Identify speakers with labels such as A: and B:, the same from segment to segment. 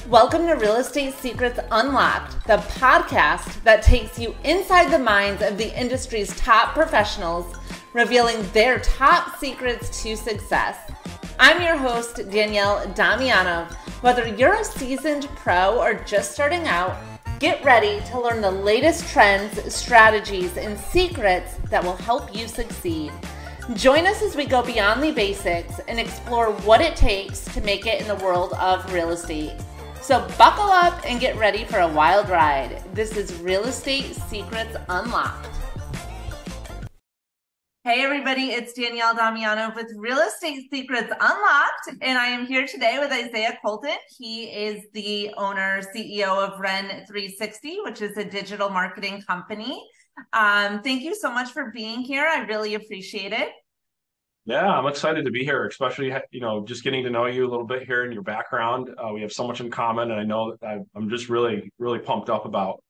A: Welcome to Real Estate Secrets Unlocked, the podcast that takes you inside the minds of the industry's top professionals, revealing their top secrets to success. I'm your host, Danielle Damianov. Whether you're a seasoned pro or just starting out, get ready to learn the latest trends, strategies, and secrets that will help you succeed. Join us as we go beyond the basics and explore what it takes to make it in the world of real estate. So buckle up and get ready for a wild ride. This is Real Estate Secrets Unlocked. Hey everybody, it's Danielle Damianov with Real Estate Secrets Unlocked, and I am here today with Isaiah Colton. He is the owner, CEO of REN 360, which is a digital marketing company. Thank you so much for being here. I really appreciate it.
B: Yeah, I'm excited to be here, especially, just getting to know you a little bit here in your background. We have so much in common, and I know that I'm just really, really pumped up about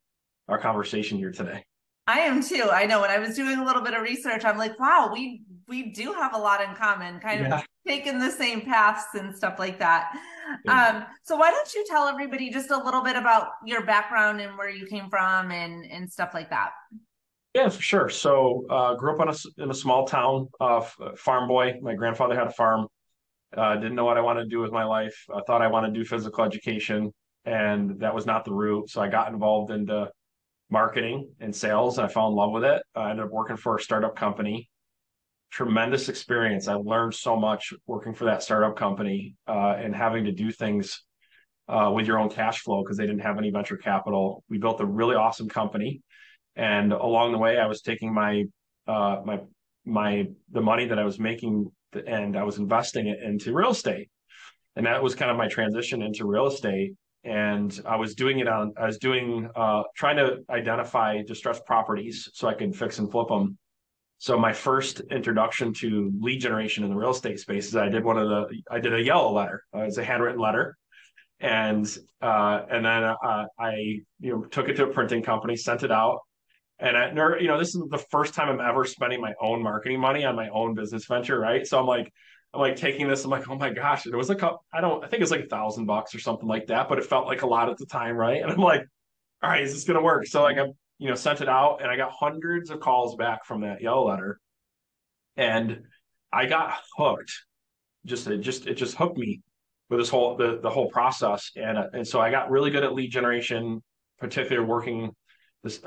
B: our conversation here today.
A: I am too. I know when I was doing a little bit of research, I'm like, wow, we do have a lot in common, kind of taking the same paths and stuff like that.
B: Yeah.
A: So why don't you tell everybody just a little bit about your background and where you came from and stuff like that?
B: Yeah, for sure. So, grew up in a small town, farm boy. My grandfather had a farm. Didn't know what I wanted to do with my life. I thought I wanted to do physical education, and that was not the route. So I got involved into marketing and sales, and I fell in love with it. I ended up working for a startup company. Tremendous experience. I learned so much working for that startup company, and having to do things with your own cash flow because they didn't have any venture capital. We built a really awesome company. And along the way, I was taking the money that I was making and I was investing it into real estate. And that was kind of my transition into real estate. And I was trying to identify distressed properties so I could fix and flip them. So my first introduction to lead generation in the real estate space is I did a yellow letter. It's a handwritten letter. And then I took it to a printing company, sent it out. And this is the first time I'm ever spending my own marketing money on my own business venture, right? So I'm like taking this. I'm like, oh my gosh, it was I think it was like $1,000 or something like that, but it felt like a lot at the time, right? And I'm like, all right, is this gonna work? So like I sent it out, and I got hundreds of calls back from that yellow letter, and I got hooked. It just hooked me with the whole process, and so I got really good at lead generation, particularly working this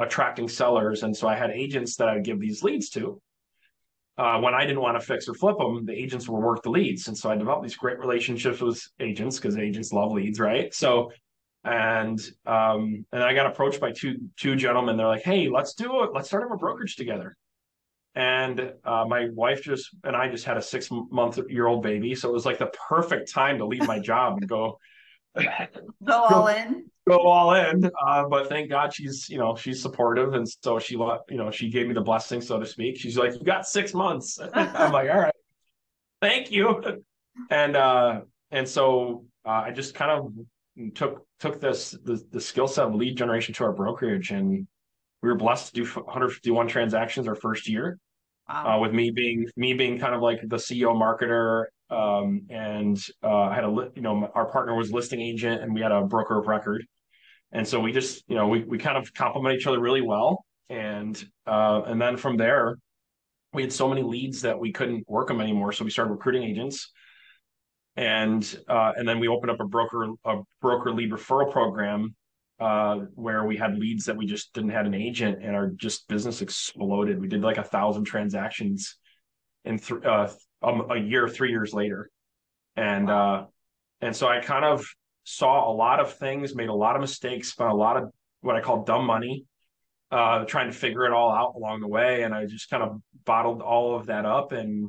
B: attracting sellers. And so I had agents that I'd give these leads to. When I didn't want to fix or flip them, the agents would work the leads. And so I developed these great relationships with agents because agents love leads, right? So and I got approached by two gentlemen. They're like, hey, let's do it. Let's start up a brokerage together. And my wife and I just had a 6-month-old baby. So it was like the perfect time to leave my job and go
A: Go all in.
B: go all in. But thank God she's supportive, and so she gave me the blessing, so to speak. She's like, "You got 6 months." I'm like, "All right, thank you." And so I just kind of took the skill set of lead generation to our brokerage, and we were blessed to do 151 transactions our first year.
A: Wow.
B: With me being kind of like the CEO marketer, and I had our partner was listing agent, and we had a broker of record, and so we just we kind of complement each other really well, and then from there we had so many leads that we couldn't work them anymore, so we started recruiting agents, and then we opened up a broker lead referral program, where we had leads that we just didn't have an agent, and our just business exploded. We did like 1,000 transactions in a year, 3 years later. And and so I kind of saw a lot of things, made a lot of mistakes, spent a lot of what I call dumb money, trying to figure it all out along the way. And I just kind of bottled all of that up. And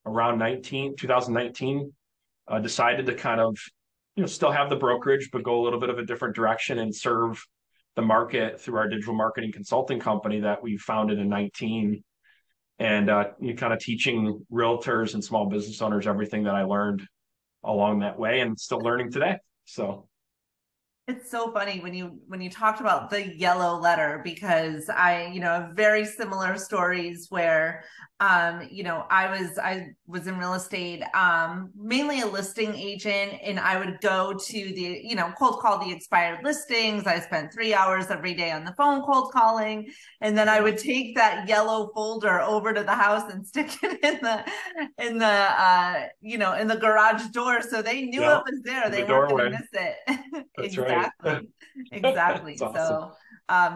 B: around 2019, decided to kind of still have the brokerage, but go a little bit of a different direction and serve the market through our digital marketing consulting company that we founded in 19. And you kind of teaching realtors and small business owners everything that I learned along that way, and still learning today. So
A: It's so funny when you talked about the yellow letter, because I, have very similar stories where I was in real estate, mainly a listing agent, and I would go to the, cold call the expired listings. I spent 3 hours every day on the phone cold calling, and then I would take that yellow folder over to the house and stick it in the garage door, so they knew
B: Yeah,
A: it was there.
B: in
A: They
B: the
A: weren't going to
B: doorway.
A: miss it.
B: That's right.
A: Exactly.
B: That's
A: Exactly.
B: awesome.
A: So,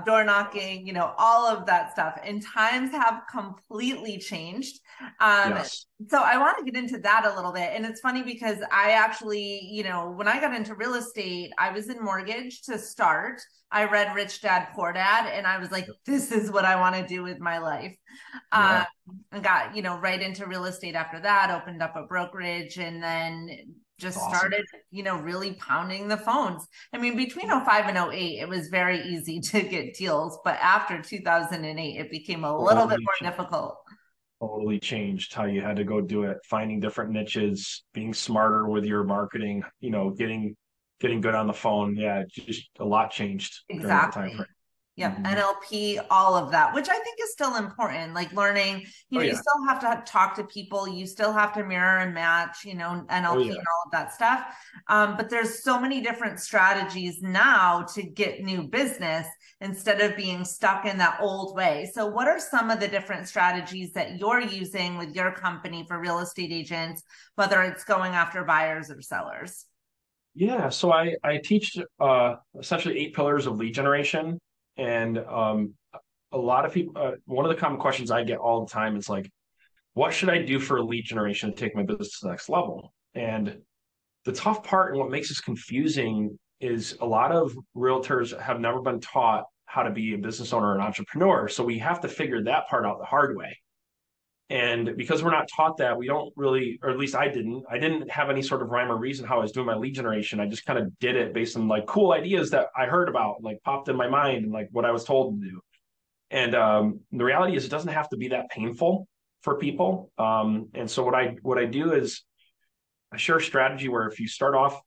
A: door knocking, all of that stuff. And times have completely changed. Um,
B: Yes.
A: so I want to get into that a little bit. And it's funny because I actually, when I got into real estate, I was in mortgage to start. I read Rich Dad Poor Dad, and I was like, this is what I want to do with my life. Um,
B: Yeah.
A: and got, right into real estate after that, opened up a brokerage, and then
B: That's
A: just
B: awesome.
A: started, really pounding the phones. I mean, between '05 and '08, it was very easy to get deals, but after 2008, it became a little bit
B: Totally,
A: more difficult.
B: totally changed how you had to go do it, finding different niches, being smarter with your marketing, getting good on the phone. Yeah, just a lot changed during that time frame.
A: Exactly. Yep.
B: Mhm.
A: NLP, all of that, which I think is still important. Like learning,
B: Oh
A: you
B: yeah.
A: still have to talk to people. You still have to mirror and match,
B: Oh
A: NLP
B: yeah.
A: and all of that stuff. But there's so many different strategies now to get new business instead of being stuck in that old way. So what are some of the different strategies that you're using with your company for real estate agents, whether it's going after buyers or sellers?
B: Yeah, so I teach essentially 8 pillars of lead generation, and a lot of people. One of the common questions I get all the time is like, "What should I do for lead generation to take my business to the next level?" And the tough part and what makes this confusing is a lot of realtors have never been taught how to be a business owner or an entrepreneur, so we have to figure that part out the hard way. And because we're not taught that, we don't really, or at least I didn't have any sort of rhyme or reason how I was doing my lead generation. I just kind of did it based on like cool ideas that I heard about, like popped in my mind and like what I was told to do. And the reality is it doesn't have to be that painful for people. And so what I do is I share a strategy where if you start off,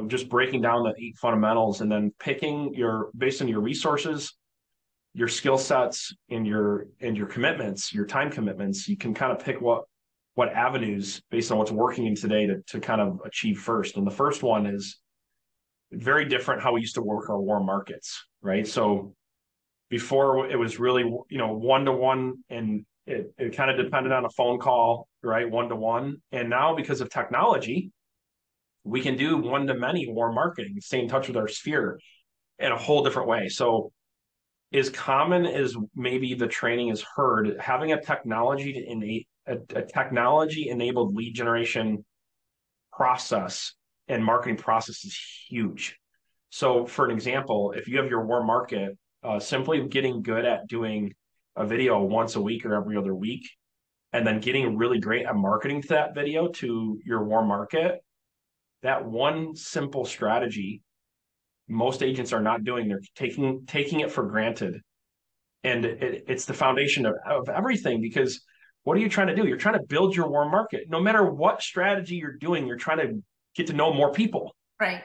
B: just breaking down the 8 fundamentals and then picking your based on your resources, your skill sets and your commitments, your time commitments, you can kind of pick what avenues based on what's working in today to kind of achieve first. And the first one is very different how we used to work our warm markets, right? So before it was really, one to one and it kind of depended on a phone call, right? One to one. And now because of technology, we can do one to many warm marketing, stay in touch with our sphere in a whole different way. So as common as maybe the training is heard, having a technology enabled lead generation process and marketing process is huge. So, for an example, if you have your warm market, simply getting good at doing a video once a week or every other week, and then getting really great at marketing to that video to your warm market, that one simple strategy most agents are not doing. They're taking it for granted, and it's the foundation of everything, because what are you trying to do? You're trying to build your warm market. No matter what strategy you're doing, you're trying to get to know more people.
A: Right.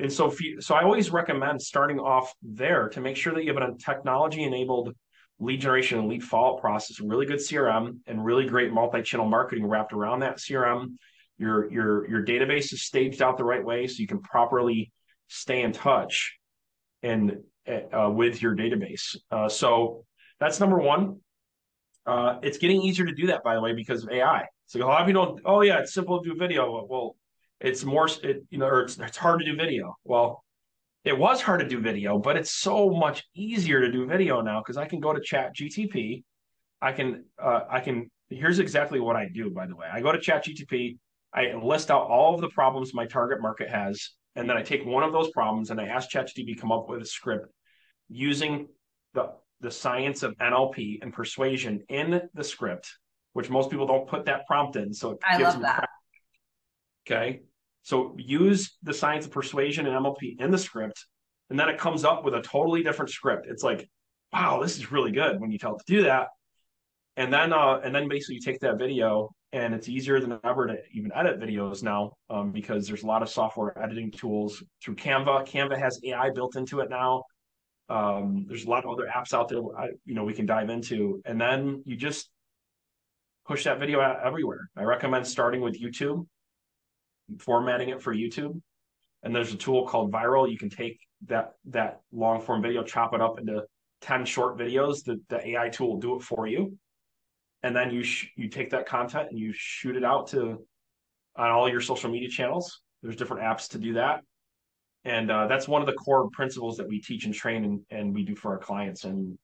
B: So I always recommend starting off there to make sure that you have a technology enabled lead generation and lead follow-up process, really good CRM and really great multi-channel marketing wrapped around that CRM. Your database is staged out the right way so you can properly stay in touch and with your database. So that's number one. It's getting easier to do that, by the way, because of AI. So a lot of people don't. Oh yeah, it's simple to do video. Well, it's more, or it's hard to do video. Well, it was hard to do video, but it's so much easier to do video now because I can go to Chat GTP. I can. Here's exactly what I do. By the way, I go to Chat GTP. I list out all of the problems my target market has, and then I take one of those problems and I ask ChatGPT to come up with a script using the science of NLP and persuasion in the script, which most people don't put that prompt in. So it
A: I
B: gives
A: love
B: them
A: that.
B: credit. Okay. So use the science of persuasion and NLP in the script, and then it comes up with a totally different script. It's like, wow, this is really good when you tell it to do that. And then basically you take that video and it's easier than ever to even edit videos now, because there's a lot of software editing tools through Canva. Canva has AI built into it now. There's a lot of other apps out there, we can dive into, and then you just push that video out everywhere. I recommend starting with YouTube, formatting it for YouTube, and there's a tool called Viral. You can take that long form video, chop it up into 10 short videos. The AI tool will do it for you, and then you take that content and you shoot it out to on all your social media channels. There's different apps to do that, and that's one of the core principles that we teach and train and we do for our clients. And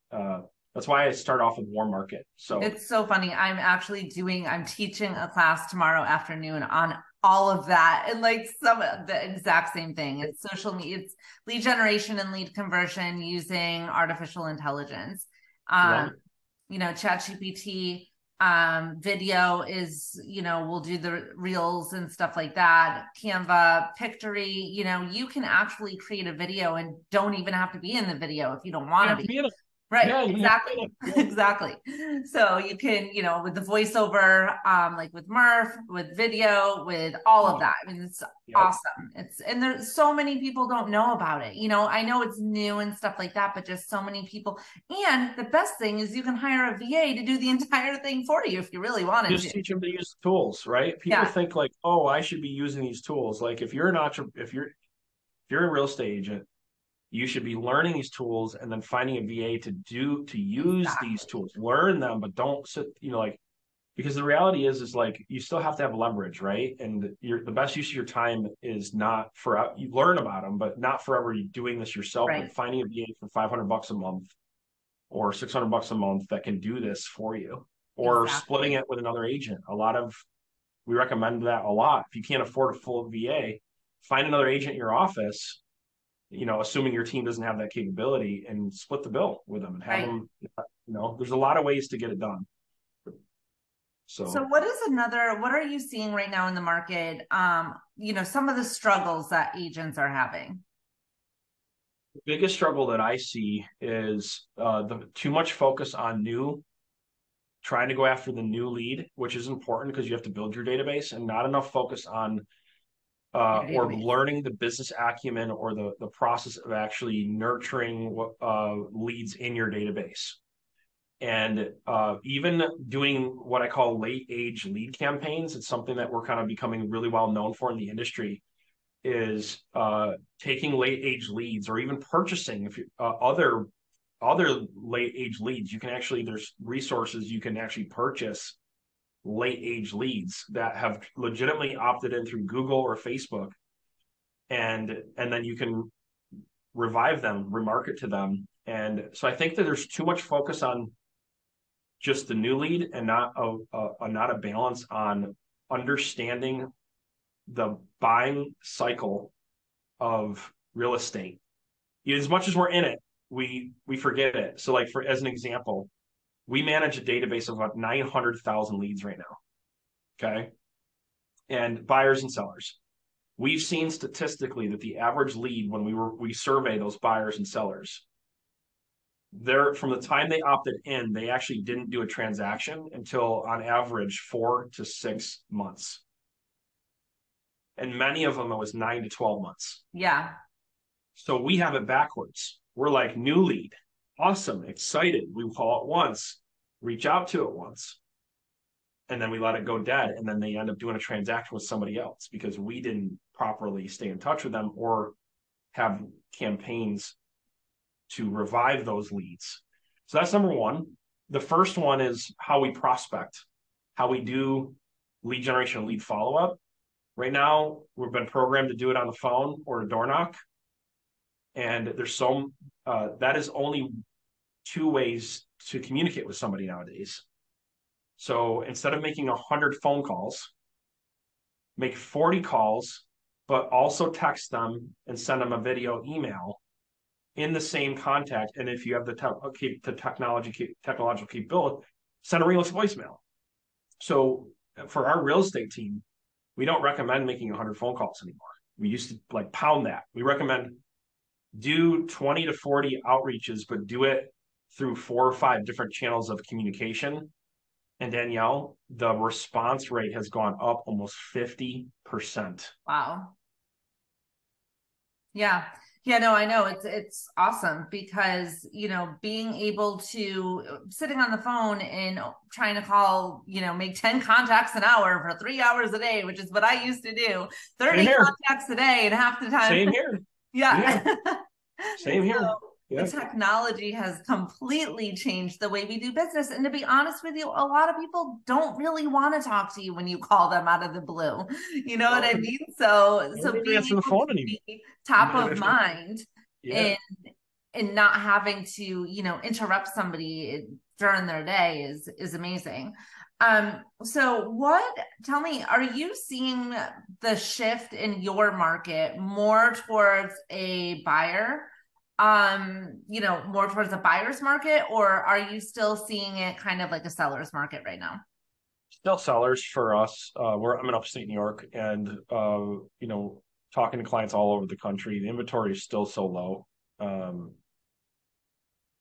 B: that's why I start off with warm market. So
A: it's so funny. I'm teaching a class tomorrow afternoon on all of that, and like the exact same thing. It's social media, it's lead generation and lead conversion using artificial intelligence. ChatGPT, video is, we'll do the reels and stuff like that. Canva, Pictory, you can actually create a video and don't even have to be in the video if you don't want to be. Right. Yeah, exactly. Exactly. So you can, with the voiceover, like with Murph, with video, with all of that. I mean, it's awesome. And there's so many people don't know about it. I know it's new and stuff like that, but just so many people. And the best thing is you can hire a VA to do the entire thing for you if you really wanted to.
B: Just teach them to use the tools, right? People think like, oh, I should be using these tools. Like if you're a real estate agent, you should be learning these tools and then finding a VA to use these tools. Learn them, but don't sit, because the reality is like you still have to have leverage, right? And the best use of your time is not for you learn about them, but not forever doing this yourself. Right. But finding a VA for $500 a month or $600 a month that can do this for you, or splitting it with another agent. We recommend that a lot. If you can't afford a full VA, find another agent in your office, assuming your team doesn't have that capability, and split the bill with them and have them, there's a lot of ways to get it done. So
A: what are you seeing right now in the market? Some of the struggles that agents are having.
B: The biggest struggle that I see is the too much focus on trying to go after the new lead, which is important because you have to build your database, and not enough focus on or learning the business acumen or the process of actually nurturing leads in your database. And even doing what I call late age lead campaigns, it's something that we're kind of becoming really well known for in the industry, is taking late age leads or even purchasing other late age leads. There's resources you can actually purchase late age leads that have legitimately opted in through Google or Facebook, and then you can revive them, remarket to them. And so I think that there's too much focus on just the new lead and not a balance on understanding the buying cycle of real estate. As much as we're in it, we forget it. So like as an example, we manage a database of about 900,000 leads right now. Okay. And buyers and sellers. We've seen statistically that the average lead, when we survey those buyers and sellers, from the time they opted in, they actually didn't do a transaction until on average 4 to 6 months. And many of them, it was 9 to 12 months.
A: Yeah.
B: So we have it backwards. We're like, new lead. Awesome, excited. We call it once, reach out to it once, and then we let it go dead. And then they end up doing a transaction with somebody else because we didn't properly stay in touch with them or have campaigns to revive those leads. So that's number one. The first one is how we prospect, how we do lead generation, lead follow-up. Right now, we've been programmed to do it on the phone or a door knock. And that is only 2 ways to communicate with somebody nowadays. So instead of making 100 phone calls, make 40 calls, but also text them and send them a video email in the same contact. And if you have the technological capability, send a ringless voicemail. So for our real estate team, we don't recommend making 100 phone calls anymore. We used to pound that. We recommend do 20 to 40 outreaches, but do it through 4 or 5 different channels of communication And Danielle, the response rate has gone up almost 50%.
A: Wow. Yeah. Yeah, no, I know it's awesome because, being able to sitting on the phone and trying to call, make 10 contacts an hour for 3 hours a day, which is what I used to do,
B: Same
A: 30
B: here.
A: contacts a day and half the time.
B: Same here.
A: Yeah.
B: Yeah. Same here.
A: The
B: Yeah.
A: technology has completely changed the way we do business. And to be honest with you, a lot of people don't really want to talk to you when you call them out of the blue. You know what I mean? So
B: Nobody
A: being
B: answers the
A: able
B: phone
A: to
B: anymore.
A: be top of
B: Yeah.
A: mind
B: Yeah.
A: and not having to, interrupt somebody during their day is amazing. So tell me, are you seeing the shift in your market more towards a buyer? More towards a buyer's market, or are you still seeing it kind of like a seller's market right now?
B: Still sellers for us. I'm in upstate New York, and talking to clients all over the country, the inventory is still so low.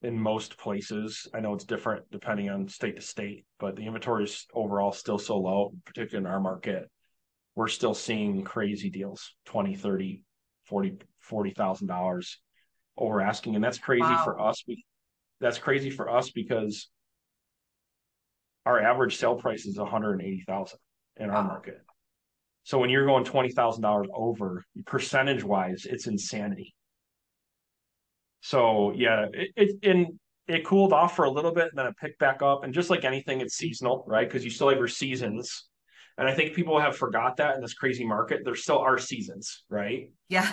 B: In most places, I know it's different depending on state to state, but the inventory is overall still so low, particularly in our market. We're still seeing crazy deals, 20, 30, 40, $40,000 over asking. And that's crazy for
A: Wow.
B: us. That's crazy for us because our average sale price is 180,000 in our
A: Wow.
B: market. So when you're going $20,000 over, percentage wise, it's insanity. So yeah, it cooled off for a little bit, and then it picked back up. And just like anything, it's seasonal, right? Because you still have your seasons. And I think people have forgot that in this crazy market, there still are seasons, right?
A: Yeah.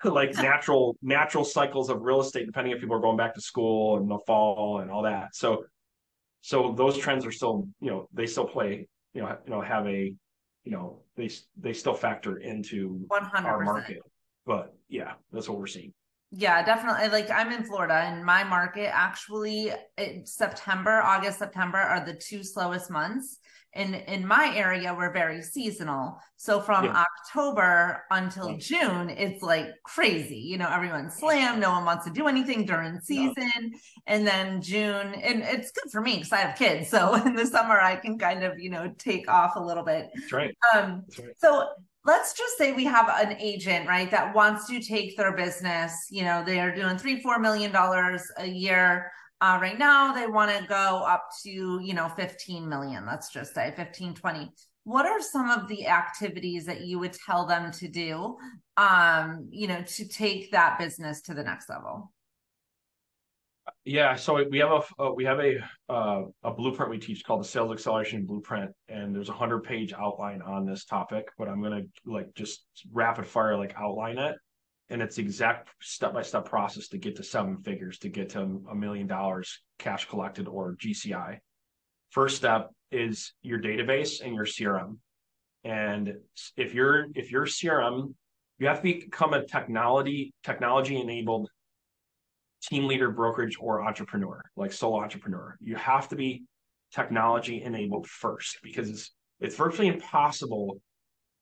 B: Like natural cycles of real estate, depending if people are going back to school in the fall and all that. So those trends are still, they still play, have a, they still factor into our
A: 100%.
B: market. But yeah, that's what we're seeing.
A: Yeah, definitely. Like I'm in Florida and my market actually August, September are the two slowest months. In my area, we're very seasonal. So from
B: Yeah.
A: October until
B: Yeah.
A: June, it's like crazy. Everyone's slammed. No one wants to do anything during
B: No,
A: season. And then June, and it's good for me because I have kids. So in the summer, I can kind of, take off a little bit.
B: that's right.
A: Um,
B: That's right.
A: so let's just say we have an agent, right, that wants to take their business, they're doing $3-4 million a year. Right now they want to go up to, 15 million, let's just say 15, 20. What are some of the activities that you would tell them to do, to take that business to the next level?
B: Yeah, so we have a blueprint we teach called the Sales Acceleration Blueprint, and there's a 100-page outline on this topic, but I'm gonna like just rapid fire like outline it, and it's the exact step-by-step process to get to seven figures, to get to $1 million cash collected or GCI. First step is your database and your CRM, and if your CRM, you have to become a technology enabled team leader, brokerage, or entrepreneur, like solo entrepreneur. You have to be technology enabled first because it's virtually impossible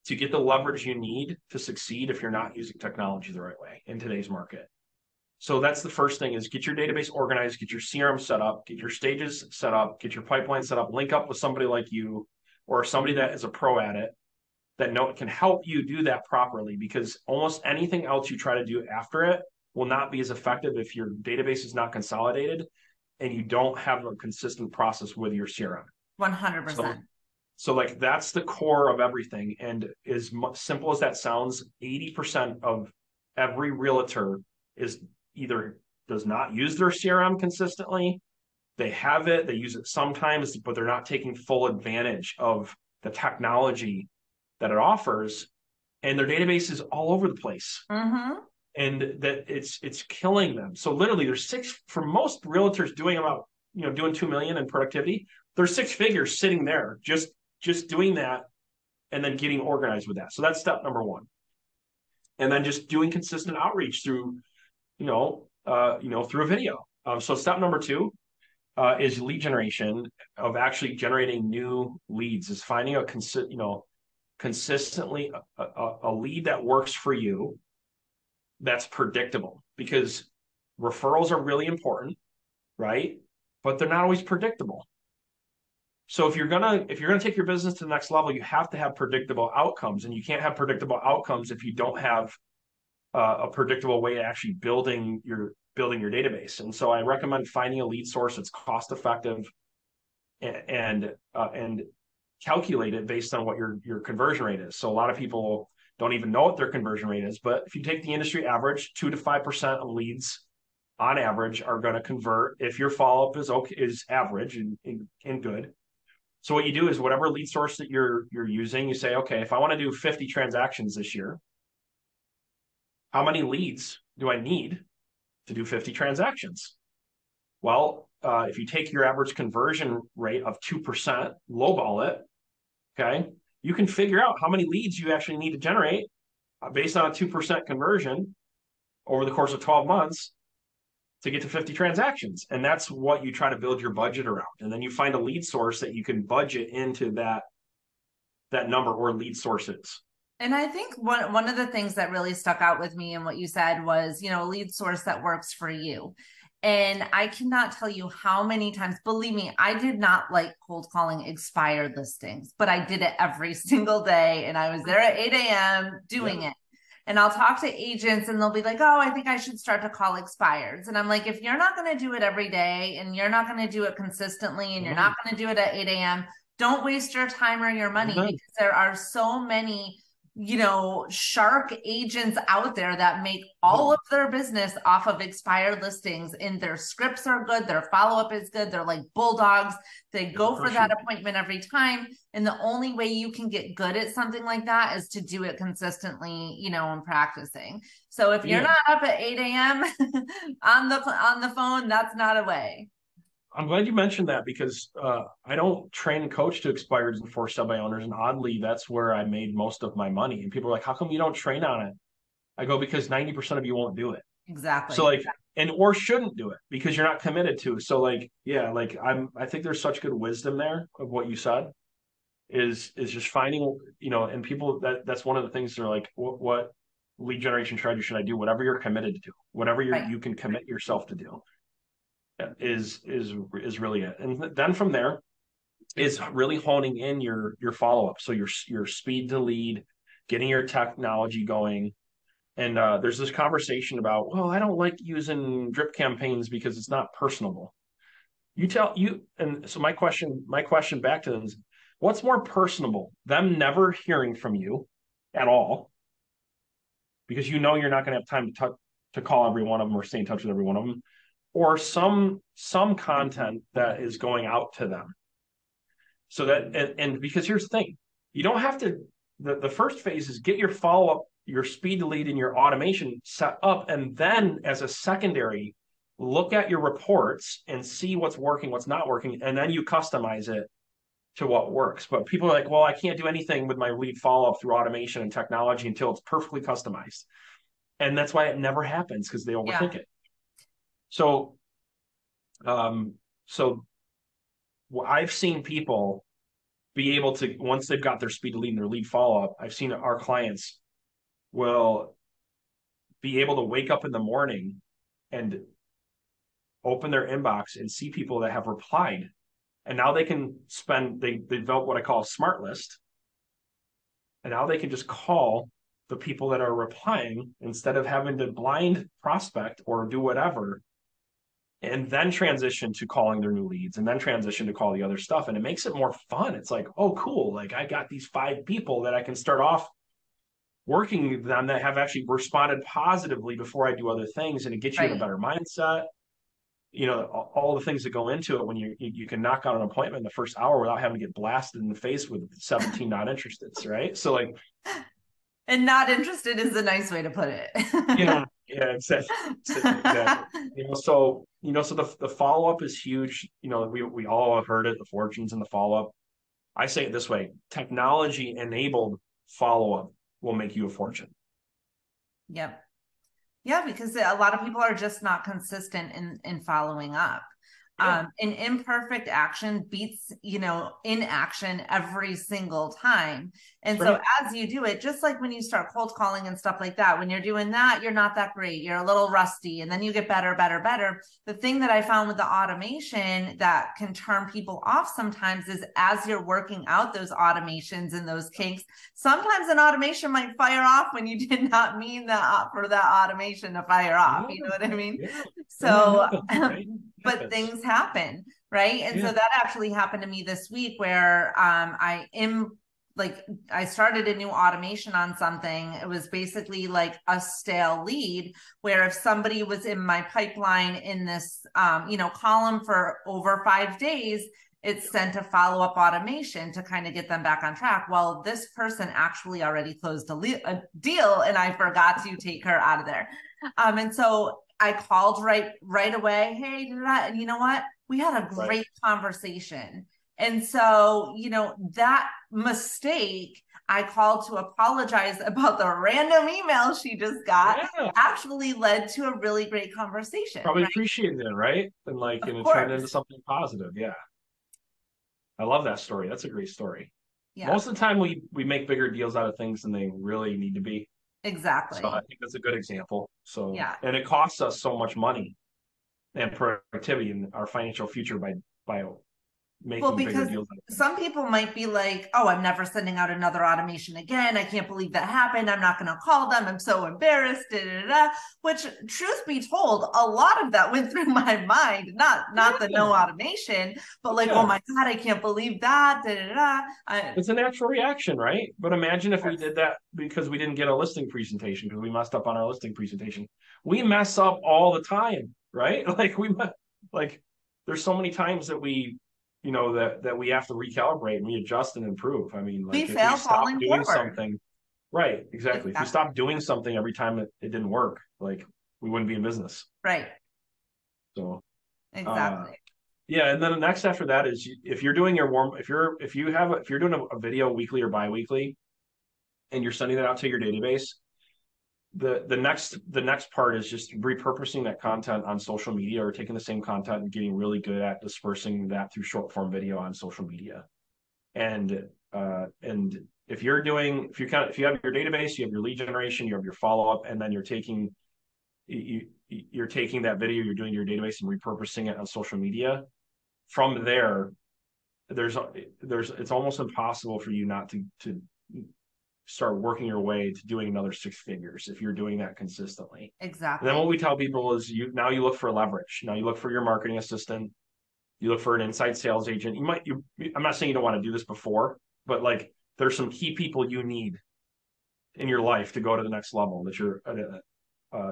B: to get the leverage you need to succeed if you're not using technology the right way in today's market. So that's the first thing is get your database organized, get your CRM set up, get your stages set up, get your pipeline set up, link up with somebody like you or somebody that is a pro at it that can help you do that properly because almost anything else you try to do after it will not be as effective if your database is not consolidated and you don't have a consistent process with your CRM.
A: 100%.
B: So like that's the core of everything. And as simple as that sounds, 80% of every realtor is either does not use their CRM consistently. They have it, they use it sometimes, but they're not taking full advantage of the technology that it offers. And their database is all over the place.
A: Mm-hmm.
B: And that it's killing them. So literally there's for most realtors doing about, doing 2 million in productivity, there's six figures sitting there just doing that and then getting organized with that. So that's step number one. And then just doing consistent outreach through, through a video. So step number two is lead generation of actually generating new leads, is finding consistently a lead that works for you that's predictable because referrals are really important, right? But they're not always predictable. So if you're gonna take your business to the next level, you have to have predictable outcomes, and you can't have predictable outcomes if you don't have a predictable way to actually building your database. And so I recommend finding a lead source that's cost effective and calculate it based on what your conversion rate is. So a lot of people don't even know what their conversion rate is, but if you take the industry average, 2 to 5% of leads on average are going to convert if your follow-up is average and good. So what you do is whatever lead source that you're using, you say, okay, if I want to do 50 transactions this year, how many leads do I need to do 50 transactions? Well, if you take your average conversion rate of 2%, lowball it, okay, you can figure out how many leads you actually need to generate based on a 2% conversion over the course of 12 months to get to 50 transactions. And that's what you try to build your budget around. And then you find a lead source that you can budget into that number or lead sources.
A: And I think one of the things that really stuck out with me and what you said was, a lead source that works for you. And I cannot tell you how many times, believe me, I did not like cold calling expired listings, but I did it every single day. And I was there at 8 a.m. doing it. And I'll talk to agents and they'll be like, oh, I think I should start to call expireds. And I'm like, if you're not going to do it every day and you're not going to do it consistently and you're not going to do it at 8 a.m., don't waste your time or your money because there are so many shark agents out there that make all of their business off of expired listings, and their scripts are good. Their follow-up is good. They're like bulldogs. They go for that appointment every time. And the only way you can get good at something like that is to do it consistently, and practicing. So if you're not up at 8 a.m. on the phone, that's not a way.
B: I'm glad you mentioned that because I don't train and coach to expireds and for sale by owners. And oddly, that's where I made most of my money. And people are like, how come you don't train on it? I go, because 90% of you won't do it.
A: Exactly.
B: So or shouldn't do it because you're not committed to. So I think there's such good wisdom there of what you said is just finding, and people that's one of the things they're like, what lead generation strategy should I do? Whatever you're committed to do, whatever you can commit yourself to do. Is really it. And then from there is really honing in your follow-up. So your speed to lead, getting your technology going. And there's this conversation about, well, I don't like using drip campaigns because it's not personable. And so my question back to them is, what's more personable? Them never hearing from you at all, because you're not going to have time to call every one of them or stay in touch with every one of them, or some content that is going out to them. So that, and because here's the thing, you don't have to, the first phase is get your follow-up, your speed to lead and your automation set up. And then as a secondary, look at your reports and see what's working, what's not working. And then you customize it to what works. But people are like, well, I can't do anything with my lead follow-up through automation and technology until it's perfectly customized. And that's why it never happens, because they overthink it. So I've seen people be able to, once they've got their speed to lead and their lead follow-up, I've seen our clients will be able to wake up in the morning and open their inbox and see people that have replied. And now they can they develop what I call a smart list. And now they can just call the people that are replying instead of having to blind prospect or do whatever, and then transition to calling their new leads and then transition to call the other stuff. And it makes it more fun. It's like, oh, cool. Like I got these 5 people that I can start off working with them that have actually responded positively before I do other things. And it gets you in a better mindset. All the things that go into it when you can knock out an appointment in the first hour without having to get blasted in the face with 17 not interested, right? So
A: and not interested is a nice way to put it.
B: Yeah, exactly. So the follow-up is huge. We all have heard it, the fortunes in the follow-up. I say it this way: technology enabled follow-up will make you a fortune.
A: Yep. Yeah, because a lot of people are just not consistent in following up.
B: Yeah.
A: An imperfect action beats, inaction every single time. And
B: That's
A: so
B: right.
A: as you do it, just like when you start cold calling and stuff like that, when you're doing that, you're not that great. You're a little rusty, and then you get better, better, better. The thing that I found with the automation that can turn people off sometimes is as you're working out those automations and those kinks, sometimes an automation might fire off when you did not mean that for that automation to fire off.
B: Yeah.
A: You know what I mean?
B: Yeah. And that
A: So,
B: happens, right? It
A: but
B: happens.
A: things happen, right? And
B: Yeah.
A: so that actually happened to me this week where I am like, I started a new automation on something. It was basically like a stale lead where if somebody was in my pipeline in this, column for over 5 days, it sent a follow-up automation to kind of get them back on track. Well, this person actually already closed a deal and I forgot to take her out of there. And so I called right away. Hey, and you know what? We had a
B: Right.
A: great conversation. And so, that mistake, I called to apologize about the random email she just got,
B: Yeah.
A: actually led to a really great conversation,
B: Probably
A: right?
B: appreciated it, right?
A: Of
B: And it turned into
A: course.
B: something positive. Yeah. I love that story. That's a great story.
A: Yeah,
B: Most of the time we make bigger deals out of things than they really need to be. So I
A: exactly.
B: think that's a good example. So,
A: Yeah.
B: and it costs us so much money and productivity in our financial future by
A: Well,
B: making bigger
A: because
B: deals out of things.
A: some people might be like, oh, I'm never sending out another automation again. I can't believe that happened. I'm not going to call them. I'm so embarrassed. Da, da, da. Which, truth be told, a lot of that went through my mind. Not the
B: Yeah,
A: no automation, but like, oh
B: yeah.
A: my God, I can't believe that. Da, da, da.
B: It's a natural reaction, right? But imagine
A: Of
B: if we
A: course.
B: did that because we didn't get a listing presentation because we messed up on our listing presentation. We mess up all the time, right? Like there's so many times that that we have to recalibrate and readjust and improve. I mean,
A: We
B: like if we
A: fail
B: stop
A: falling
B: doing
A: forward.
B: something, right, exactly. If we
A: Exactly.
B: stop doing something every time it didn't work, like we wouldn't be in business.
A: Right.
B: So uh
A: Exactly.
B: yeah, and then the next after that is if you're doing your warm if you're doing a video weekly or biweekly and you're sending that out to your database, the next part is just repurposing that content on social media or taking the same content and getting really good at dispersing that through short form video on social media. And if you have your database, you have your lead generation, you have your follow up, and then you're taking that video you're doing your database and repurposing it on social media. From there, there's it's almost impossible for you not to start working your way to doing another six figures if you're doing that consistently. And then what
A: Exactly.
B: we tell people is you look for leverage. Now you look for your marketing assistant, you look for an inside sales agent. I'm not saying you don't want to do this before, but like there's some key people you need in your life to go to the next level that you're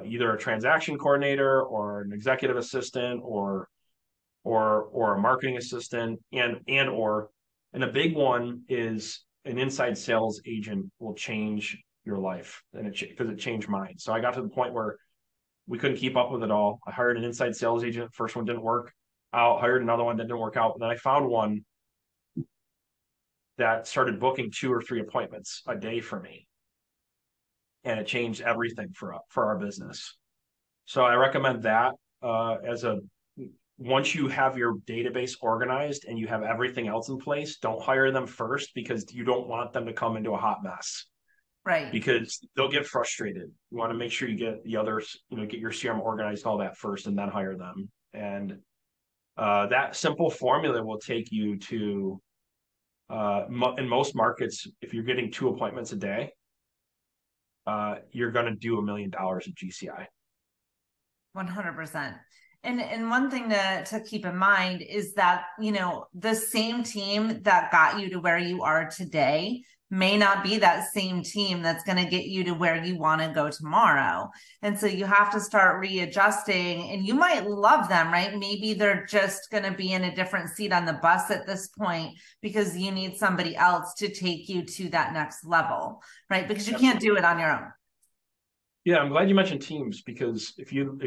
B: either a transaction coordinator or an executive assistant or a marketing assistant and a big one is an inside sales agent will change your life and because it changed mine. So I got to the point where we couldn't keep up with it all. I hired an inside sales agent. First one didn't work out. Hired another one that didn't work out. And then I found one that started booking 2 or 3 appointments a day for me, and it changed everything for our business. So I recommend that as a once you have your database organized and you have everything else in place, don't hire them first because you don't want them to come into a hot mess
A: Right.
B: because they'll get frustrated. You want to make sure you get the others, get your CRM organized, all that first, and then hire them. And that simple formula will take you to, in most markets, if you're getting 2 appointments a day, you're going to do $1 million at GCI.
A: 100%. And one thing to keep in mind is that, the same team that got you to where you are today may not be that same team that's going to get you to where you want to go tomorrow. And so you have to start readjusting, and you might love them, right? Maybe they're just going to be in a different seat on the bus at this point because you need somebody else to take you to that next level, right? Because you can't do
B: Absolutely.
A: it on your own.
B: Yeah, I'm glad you mentioned teams because if you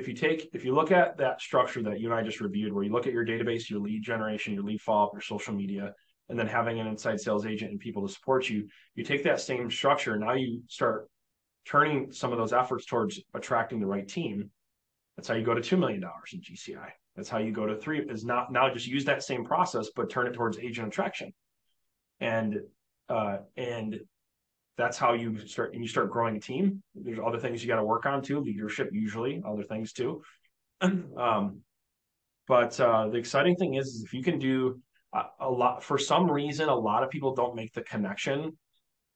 B: look at that structure that you and I just reviewed, where you look at your database, your lead generation, your lead follow up, your social media, and then having an inside sales agent and people to support you, you take that same structure. Now you start turning some of those efforts towards attracting the right team. That's how you go to $2 million in GCI. That's how you go to 3 is not now just use that same process, but turn it towards agent attraction. And that's how you start growing a team. There's other things you got to work on too, leadership, usually other things too. But the exciting thing is if you can do a lot, for some reason, a lot of people don't make the connection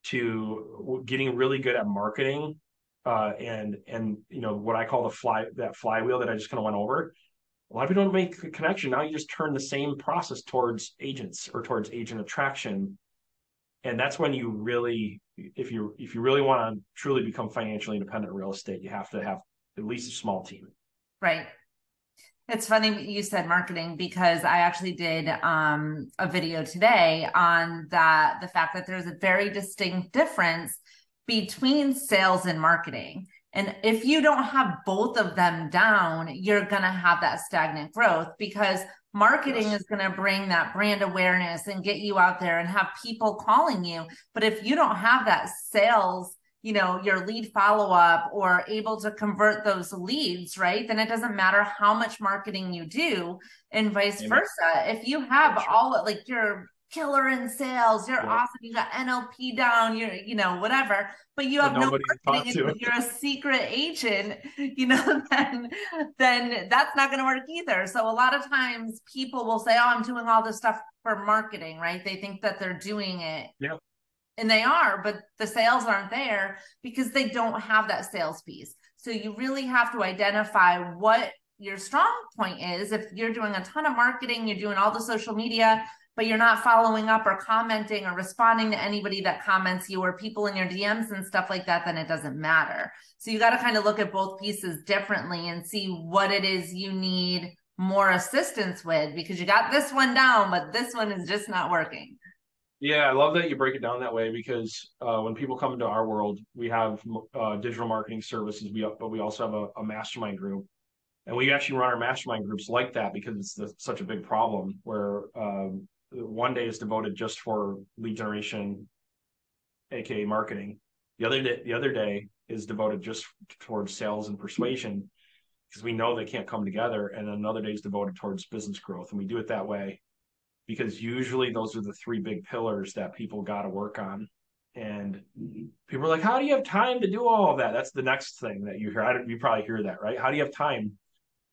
B: to getting really good at marketing, and what I call that flywheel that I just kind of went over. A lot of people don't make the connection. Now you just turn the same process towards agents or towards agent attraction, and that's when you really, if you really want to truly become financially independent in real estate, you have to have at least a small team.
A: Right. It's funny you said marketing, because I actually did a video today on the fact that there's a very distinct difference between sales and marketing. And if you don't have both of them down, you're going to have that stagnant growth, because marketing is going to bring that brand awareness and get you out there and have people calling you. But if you don't have that sales, your lead follow-up or able to convert those leads, right, then it doesn't matter how much marketing you do, and vice versa. If you have you're killer in sales, you're awesome, you got NLP down, you're whatever, but you have no marketing, and you're a secret agent, then that's not going to work either. So a lot of times people will say, oh, I'm doing all this stuff for marketing, right? They think that they're doing it.
B: Yeah.
A: And they are, but the sales aren't there because they don't have that sales piece. So you really have to identify what your strong point is. If you're doing a ton of marketing, you're doing all the social media, but you're not following up or commenting or responding to anybody that comments you or people in your DMs and stuff like that, then it doesn't matter. So you got to kind of look at both pieces differently and see what it is you need more assistance with, because you got this one down, but this one is just not working.
B: Yeah, I love that you break it down that way, because when people come into our world, we have digital marketing services, but we also have a mastermind group. And we actually run our mastermind groups like that because it's such a big problem where one day is devoted just for lead generation, aka marketing. The other day is devoted just towards sales and persuasion, because we know they can't come together. And another day is devoted towards business growth. And we do it that way because usually those are the 3 big pillars that people got to work on. And people are like, how do you have time to do all of that? That's the next thing that you hear. You probably hear that, right? How do you have time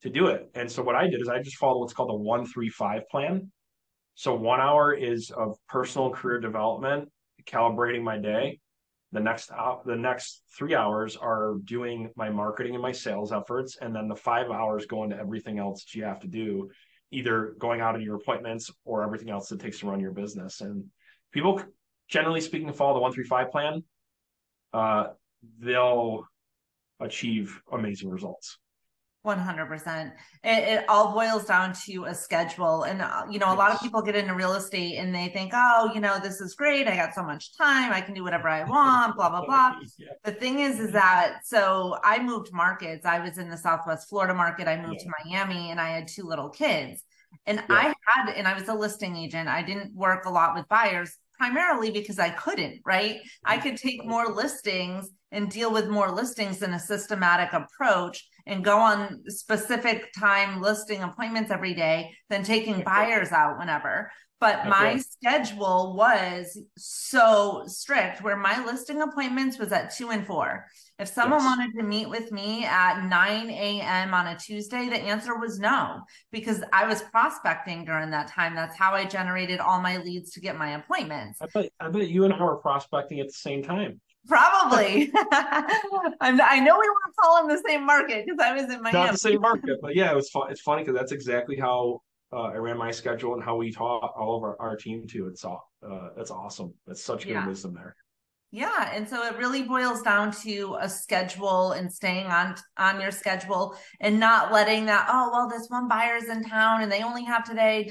B: to do it? And so what I did is I just followed what's called a 1-3-5 plan. So 1 hour is of personal career development, calibrating my day. The next 3 hours are doing my marketing and my sales efforts. And then the 5 hours go into everything else that you have to do, either going out on your appointments or everything else it takes to run your business. And people, generally speaking, follow the 1-3-5 plan, they'll achieve amazing results.
A: 100%. It all boils down to a schedule. And, a lot of people get into real estate and they think, oh, this is great. I got so much time. I can do whatever I want, blah, blah, blah. Yeah. The thing is that, so I moved markets. I was in the Southwest Florida market. I moved to Miami, and I had 2 little kids. And I was a listing agent. I didn't work a lot with buyers, primarily because I couldn't, right? I could take more listings and deal with more listings in a systematic approach and go on specific time listing appointments every day than taking buyers out whenever. But my schedule was so strict where my listing appointments was at 2 and 4. If someone wanted to meet with me at 9 a.m. on a Tuesday, the answer was no, because I was prospecting during that time. That's how I generated all my leads to get my appointments.
B: I bet you and I were prospecting at the same time.
A: Probably. I know we weren't calling the same market because I was in Miami.
B: Not the same market, but yeah, it's funny because that's exactly how I ran my schedule and how we taught all of our team too. That's awesome. That's such good wisdom there.
A: Yeah. And so it really boils down to a schedule and staying on your schedule and not letting that, oh, well, this one buyer's in town and they only have today.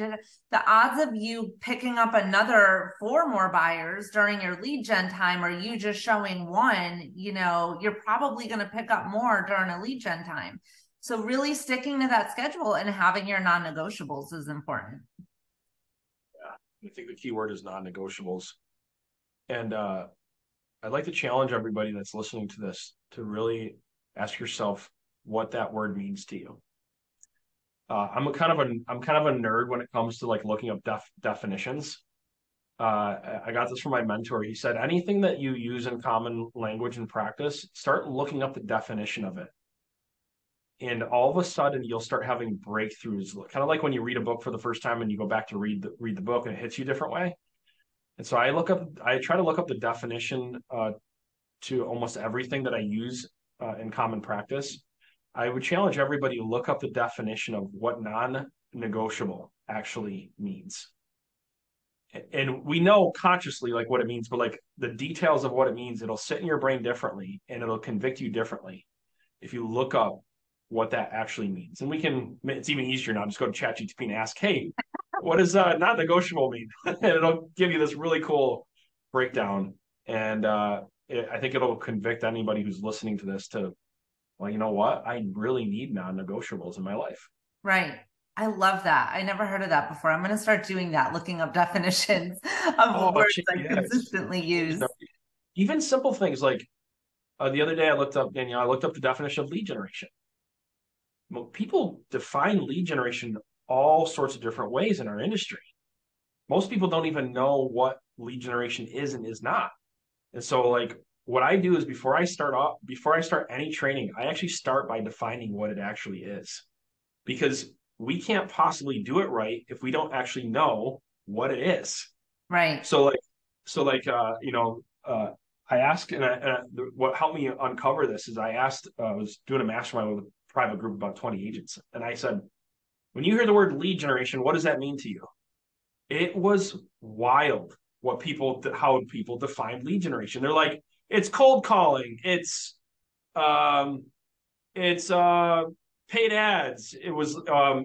A: The odds of you picking up another 4 more buyers during your lead gen time, or you just showing one, you're probably going to pick up more during a lead gen time. So really sticking to that schedule and having your non-negotiables is important.
B: Yeah. I think the key word is non-negotiables. And, I'd like to challenge everybody that's listening to this to really ask yourself what that word means to you. I'm kind of a nerd when it comes to like looking up definitions. I got this from my mentor. He said anything that you use in common language and practice, start looking up the definition of it. And all of a sudden you'll start having breakthroughs, kind of like when you read a book for the first time and you go back to read the book and it hits you a different way. And so I try to look up the definition to almost everything that I use in common practice. I would challenge everybody to look up the definition of what non-negotiable actually means. And we know consciously like what it means, but like the details of what it means, it'll sit in your brain differently and it'll convict you differently if you look up what that actually means. And it's even easier now. Just go to ChatGPT and ask, hey, what does non-negotiable mean? And it'll give you this really cool breakdown. And I think it'll convict anybody who's listening to this to, well, you know what? I really need non-negotiables in my life.
A: Right. I love that. I never heard of that before. I'm going to start doing that, looking up definitions of words I consistently use.
B: Even simple things like the other day I looked up, Danielle, I looked up the definition of lead generation. Well, people define lead generation all sorts of different ways in our industry. Most people don't even know what lead generation is and is not. And so like what I do is before I start any training, I actually start by defining what it actually is. Because we can't possibly do it right if we don't actually know what it is.
A: Right.
B: So I asked, what helped me uncover this is I was doing a mastermind with a private group of about 20 agents. And I said, when you hear the word lead generation, what does that mean to you? It was wild how people define lead generation. They're like, it's cold calling. It's paid ads. It was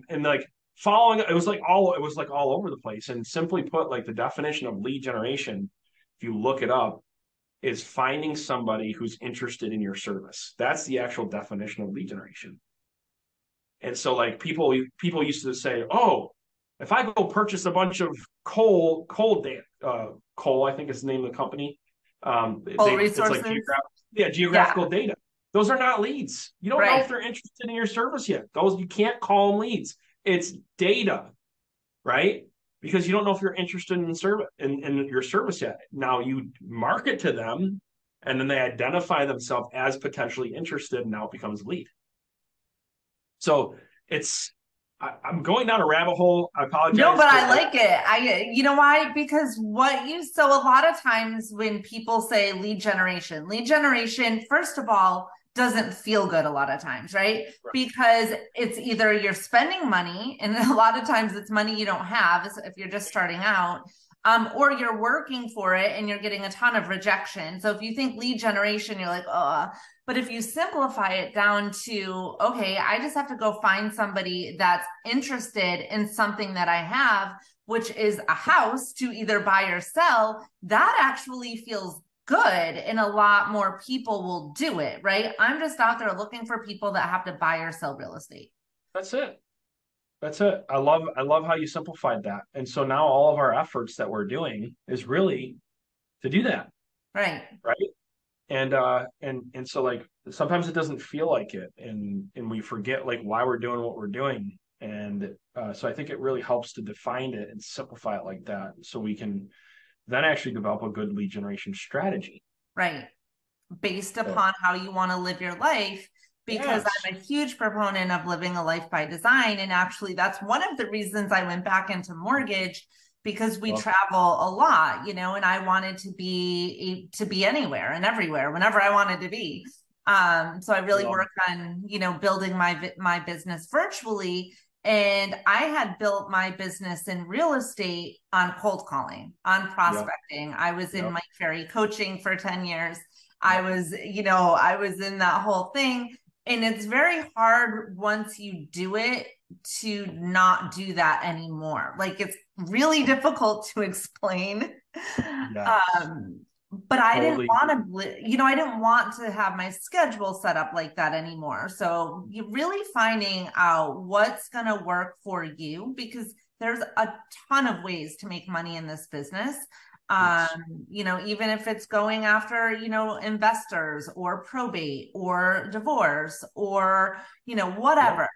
B: and like following. It was like all over the place. And simply put, like the definition of lead generation, if you look it up, is finding somebody who's interested in your service. That's the actual definition of lead generation. And so like people used to say, oh, if I go purchase a bunch of coal, I think is the name of the company.
A: Resources.
B: It's like geographical data. Those are not leads. You don't know if they're interested in your service yet. You can't call them leads. It's data, right? Because you don't know if you're interested in your service yet. Now you market to them, and then they identify themselves as potentially interested, and now it becomes lead. So I'm going down a rabbit hole. I apologize.
A: No, but I like it. You know why? Because so a lot of times when people say lead generation, first of all, doesn't feel good a lot of times, right? Because it's either you're spending money, and a lot of times it's money you don't have if you're just starting out, or you're working for it and you're getting a ton of rejection. So if you think lead generation, you're like, oh, but if you simplify it down to, okay, I just have to go find somebody that's interested in something that I have, which is a house to either buy or sell, that actually feels good, and a lot more people will do it, right? I'm just out there looking for people that have to buy or sell real estate.
B: That's it. I love how you simplified that. And so now all of our efforts that we're doing is really to do that.
A: Right.
B: And so like sometimes it doesn't feel like it, and we forget like why we're doing what we're doing. And so I think it really helps to define it and simplify it like that, so we can then actually develop a good lead generation strategy.
A: Right. Based upon how you want to live your life, because I'm a huge proponent of living a life by design. And actually, that's one of the reasons I went back into mortgage, because we travel a lot, and I wanted to be anywhere and everywhere whenever I wanted to be. So I really work on, building my business virtually. And I had built my business in real estate on cold calling, on prospecting. I was in Mike Ferry coaching for 10 years. I was in that whole thing. And it's very hard once you do it to not do that anymore. Like it's really difficult to explain. But I didn't want to have my schedule set up like that anymore. So you're really finding out what's going to work for you, because there's a ton of ways to make money in this business. Even if it's going after, investors or probate or divorce or, whatever.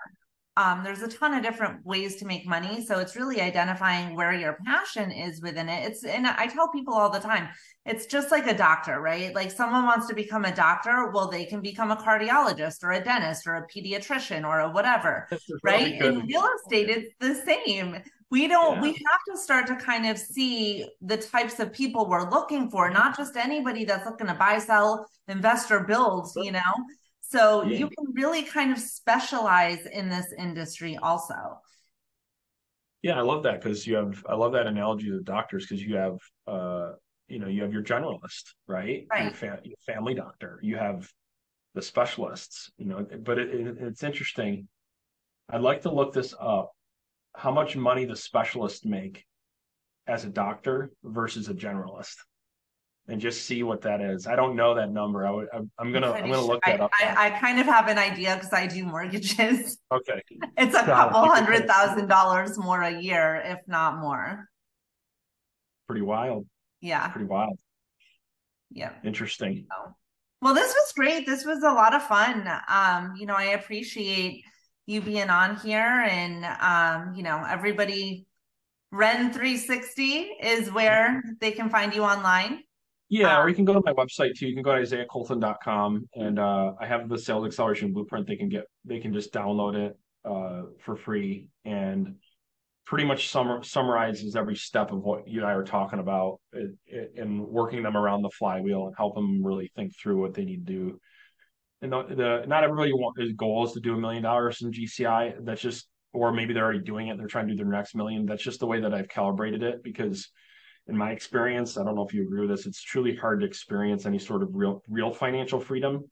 A: there's a ton of different ways to make money. So it's really identifying where your passion is within it. And I tell people all the time, it's just like a doctor, right? Like someone wants to become a doctor, well, they can become a cardiologist or a dentist or a pediatrician or a whatever, right? In real estate, it's the same. We have to start to kind of see the types of people we're looking for, not just anybody that's looking to buy, sell, invest, or build, So you can really kind of specialize in this industry also.
B: Yeah, I love that because I love that analogy to the doctors because you have, you have your generalist, right?
A: Right.
B: Your family doctor, you have the specialists, but it's interesting. I'd like to look this up, how much money the specialists make as a doctor versus a generalist and just see what that is. I don't know that number. I'm gonna look that up.
A: I kind of have an idea because I do mortgages.
B: Okay.
A: It's a couple $100,000 more a year, if not more.
B: Pretty wild.
A: Yeah.
B: Pretty wild.
A: Yeah.
B: Interesting.
A: Well, this was great. This was a lot of fun. I appreciate you being on here and everybody, Ren 360 is where they can find you online.
B: Yeah, or you can go to my website too. You can go to isaiahcolton.com and I have the sales acceleration blueprint. They can just download it for free and pretty much summarizes every step of what you and I were talking about and working them around the flywheel and help them really think through what they need to do. And not everybody his goal is to do $1 million in GCI. That's just, or maybe they're already doing it. They're trying to do their next million. That's just the way that I've calibrated it because in my experience, I don't know if you agree with this, it's truly hard to experience any sort of real financial freedom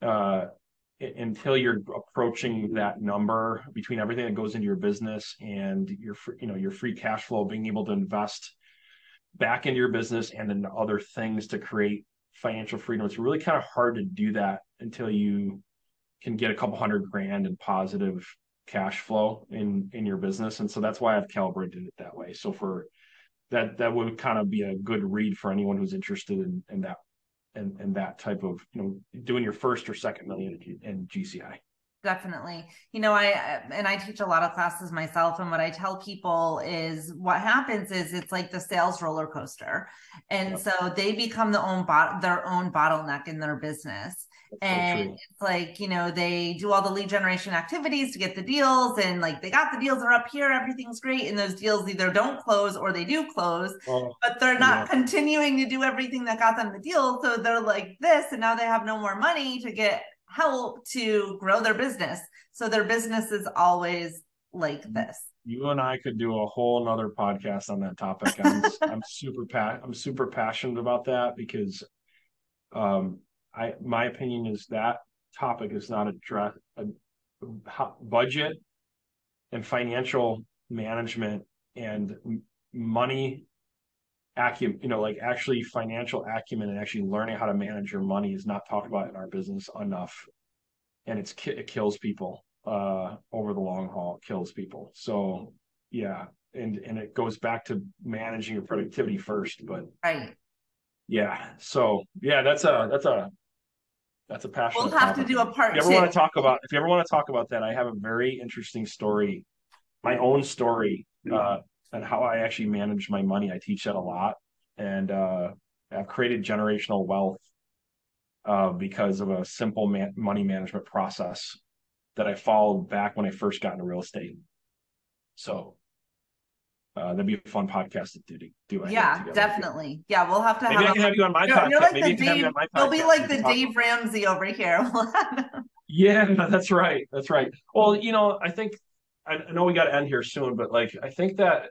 B: until you're approaching that number between everything that goes into your business and your free cash flow, being able to invest back into your business and into other things to create financial freedom. It's really kind of hard to do that until you can get a couple $100,000 in positive cash flow in your business. And so that's why I've calibrated it that way. So for that would kind of be a good read for anyone who's interested in that and that type of doing your first or second million in GCI.
A: Definitely. I teach a lot of classes myself. And what I tell people is what happens is it's like the sales roller coaster. And so they become their own bottleneck in their business. And it's like, they do all the lead generation activities to get the deals and like they got the deals are up here, everything's great. And those deals either don't close or they do close, but they're not continuing to do everything that got them the deal. So they're like this, and now they have no more money to get help to grow their business. So their business is always like this.
B: You and I could do a whole nother podcast on that topic. I'm super passionate about that because my opinion is that topic is not addressed. Budget and financial management and money acumen, like actually financial acumen and actually learning how to manage your money is not talked about in our business enough. And it kills people over the long haul. It kills people. So yeah. And it goes back to managing your productivity first, but
A: right.
B: Yeah. So yeah, that's a passion.
A: We'll have to do a part two.
B: If you ever want to talk about that, I have a very interesting story, my own story, and how I actually manage my money. I teach that a lot, and I've created generational wealth because of a simple money management process that I followed back when I first got into real estate. So that'd be a fun podcast to do.
A: Yeah, definitely. Yeah, we'll have to
B: maybe I can have you on my podcast.
A: You're like
B: maybe
A: you'll be like the Dave Ramsey over here.
B: Yeah, that's right. That's right. Well, I think I know we got to end here soon, but like I think that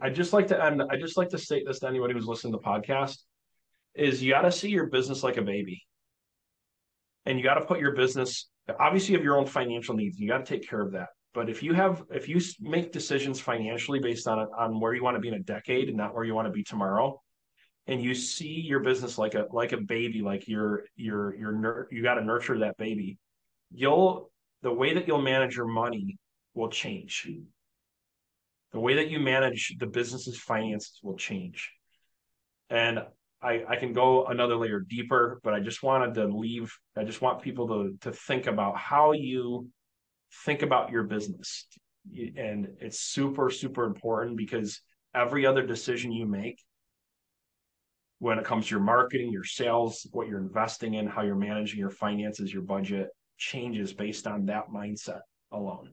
B: I just like to state this to anybody who's listening to the podcast is you got to see your business like a baby. And you got to put your business, obviously you have your own financial needs. You got to take care of that. But if you make decisions financially based on where you want to be in a decade and not where you want to be tomorrow, and you see your business like a baby, like you got to nurture that baby, the way that you'll manage your money will change. The way that you manage the business's finances will change. And I can go another layer deeper, but I just want people to think about how you think about your business. And it's super, super important because every other decision you make when it comes to your marketing, your sales, what you're investing in, how you're managing your finances, your budget changes based on that mindset alone.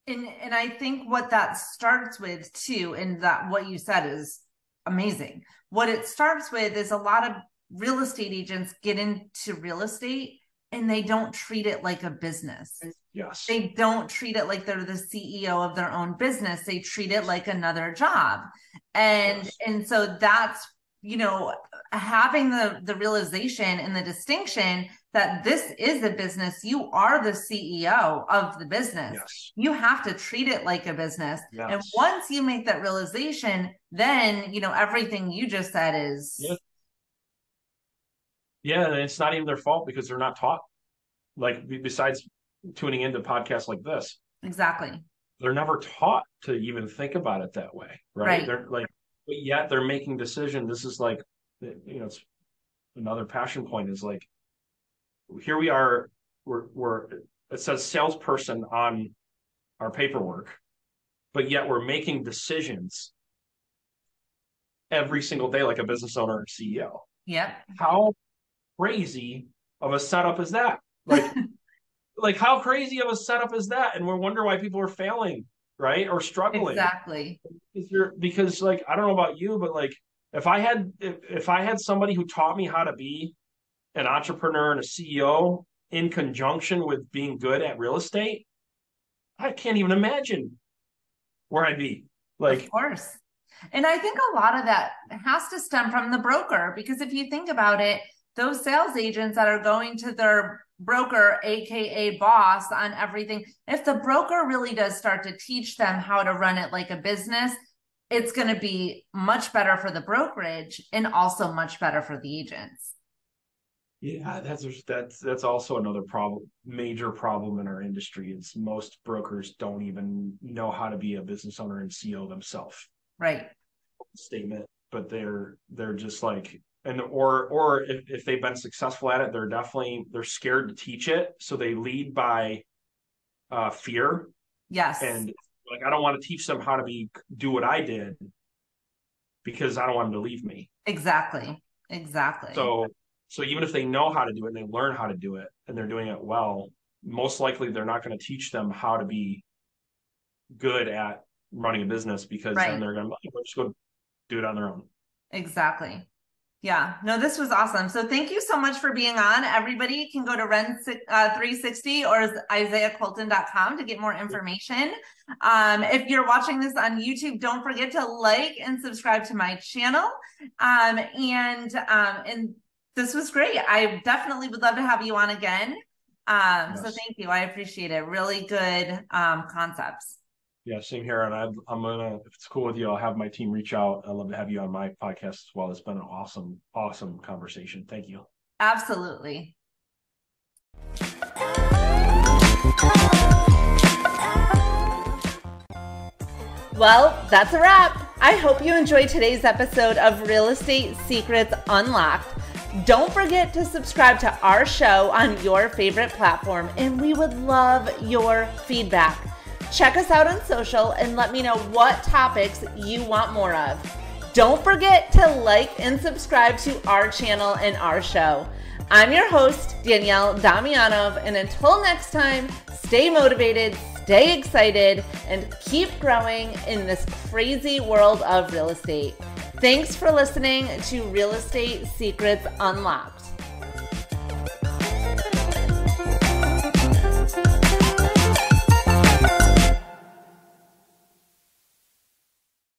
A: And I think what that starts with too, and that what you said is amazing. What it starts with is a lot of real estate agents get into real estate and they don't treat it like a business.
B: Yes.
A: They don't treat it like they're the CEO of their own business. They treat it like another job. And so that's, having the realization and the distinction that this is a business. You are the CEO of the business.
B: Yes.
A: You have to treat it like a business.
B: Yes.
A: And once you make that realization, then, everything you just said is.
B: Yeah. And it's not even their fault because they're not taught. Like, besides tuning into podcasts like this.
A: Exactly.
B: They're never taught to even think about it that way. Right. They're like, but yet they're making decisions. This is like, it's another passion point is like, here we are, it says salesperson on our paperwork, but yet we're making decisions every single day like a business owner and CEO.
A: Yep.
B: How crazy of a setup is that? Like, like how crazy of a setup is that? And we wonder why people are failing, right? Or struggling.
A: Exactly.
B: Because like, I don't know about you, but like if I had somebody who taught me how to be an entrepreneur and a CEO in conjunction with being good at real estate, I can't even imagine where I'd be. Like,
A: of course. And I think a lot of that has to stem from the broker, because if you think about it, those sales agents that are going to their broker, AKA boss, on everything, if the broker really does start to teach them how to run it like a business, it's going to be much better for the brokerage and also much better for the agents.
B: Yeah, that's also another major problem in our industry is most brokers don't even know how to be a business owner and CEO themselves.
A: Right.
B: Statement, but they're just like, and or if they've been successful at it, they're scared to teach it, so they lead by fear.
A: Yes.
B: And like, I don't want to teach them how to do what I did because I don't want them to leave me.
A: Exactly.
B: So even if they know how to do it and they learn how to do it and they're doing it well, most likely they're not going to teach them how to be good at running a business because then they're going to just go do it on their own.
A: Exactly. Yeah. No, this was awesome. So thank you so much for being on. Everybody can go to Ren360 or IsaiahColton.com to get more information. If you're watching this on YouTube, don't forget to like and subscribe to my channel. And this was great. I definitely would love to have you on again. Yes. So thank you. I appreciate it. Really good concepts.
B: Yeah, same here. And I'm gonna, if it's cool with you, I'll have my team reach out. I'd love to have you on my podcast as well. It's been an awesome, awesome conversation. Thank you.
A: Absolutely. Well, that's a wrap. I hope you enjoyed today's episode of Real Estate Secrets Unlocked. Don't forget to subscribe to our show on your favorite platform, and we would love your feedback. Check us out on social and let me know what topics you want more of. Don't forget to like and subscribe to our channel and our show. I'm your host, Danielle Damianov, and until next time, stay motivated, stay excited, and keep growing in this crazy world of real estate. Thanks for listening to Real Estate Secrets Unlocked.